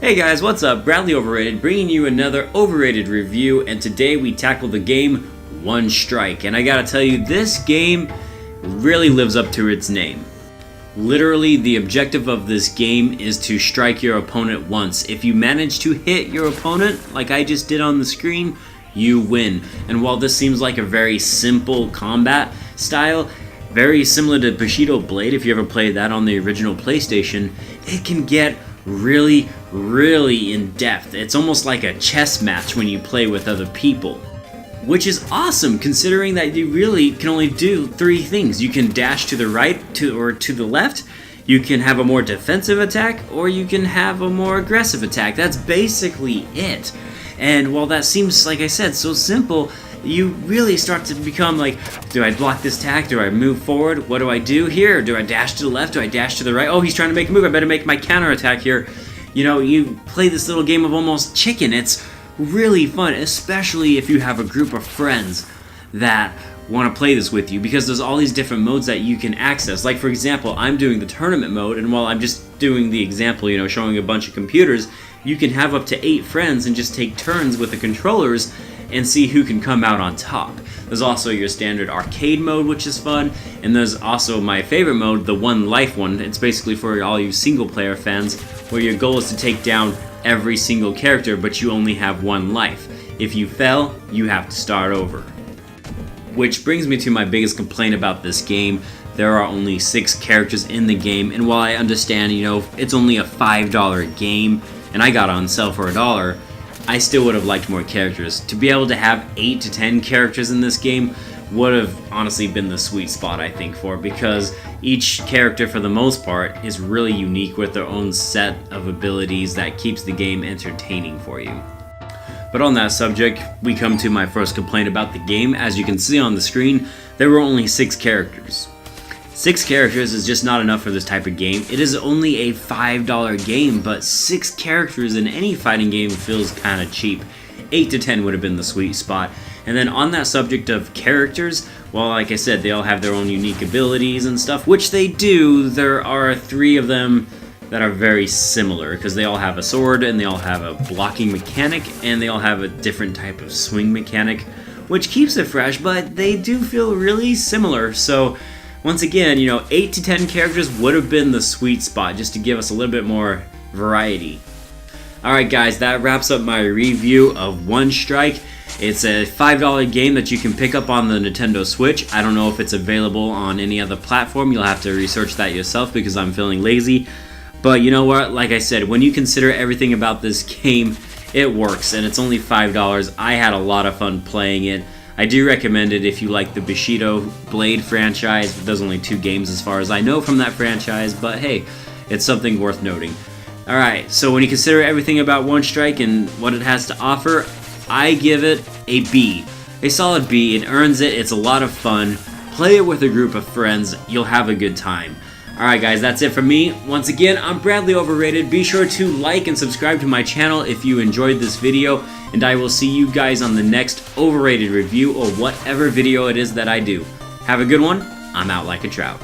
Hey guys, what's up? Bradley Overrated bringing you another Overrated review, and today we tackle the game One Strike. And I gotta tell you, this game really lives up to its name. Literally, the objective of this game is to strike your opponent once. If you manage to hit your opponent, like I just did on the screen, you win. And while this seems like a very simple combat style, very similar to Bushido Blade, if you ever played that on the original PlayStation, it can get really in depth. It's almost like a chess match when you play with other people, which is awesome considering that you really can only do three things. You can dash to the right or to the left, you can have a more defensive attack, or you can have a more aggressive attack. That's basically it. And while that seems, like I said, so simple, you really start to become like, do I block this attack? Do I move forward? What do I do here? Do I dash to the left? Do I dash to the right? Oh, he's trying to make a move. I better make my counter attack here. You know, you play this little game of almost chicken. It's really fun, especially if you have a group of friends that want to play this with you, because there's all these different modes that you can access. Like, for example, I'm doing the tournament mode, and while I'm just doing the example, you know, showing a bunch of computers, you can have up to 8 friends and just take turns with the controllers and see who can come out on top. There's also your standard arcade mode, which is fun, and there's also my favorite mode, the one life one. It's basically for all you single player fans, where your goal is to take down every single character, but you only have one life. If you fail, you have to start over. Which brings me to my biggest complaint about this game. There are only 6 characters in the game, and while I understand, you know, it's only a $5 game, and I got it on sale for $1, I still would have liked more characters. To be able to have 8 to 10 characters in this game would have honestly been the sweet spot, I think, for it, because each character, for the most part, is really unique with their own set of abilities that keeps the game entertaining for you. But on that subject, we come to my first complaint about the game. As you can see on the screen, there were only 6 characters. 6 characters is just not enough for this type of game. It is only a $5 game, but 6 characters in any fighting game feels kind of cheap. 8 to 10 would have been the sweet spot. And then on that subject of characters, well, like I said, they all have their own unique abilities and stuff, which they do. There are 3 of them that are very similar, because they all have a sword, and they all have a blocking mechanic, and they all have a different type of swing mechanic, which keeps it fresh, but they do feel really similar. So once again, you know, 8 to 10 characters would have been the sweet spot, just to give us a little bit more variety. Alright guys, that wraps up my review of One Strike. It's a $5 game that you can pick up on the Nintendo Switch. I don't know if it's available on any other platform. You'll have to research that yourself, because I'm feeling lazy. But you know what, like I said, when you consider everything about this game, it works, and it's only $5. I had a lot of fun playing it. I do recommend it if you like the Bushido Blade franchise. There's only 2 games as far as I know from that franchise, but hey, it's something worth noting. Alright, so when you consider everything about One Strike and what it has to offer, I give it a B. A solid B. It earns it. It's a lot of fun. Play it with a group of friends. You'll have a good time. Alright guys, that's it from me. Once again, I'm Bradley Overrated. Be sure to like and subscribe to my channel if you enjoyed this video, and I will see you guys on the next Overrated review or whatever video it is that I do. Have a good one. I'm out like a trout.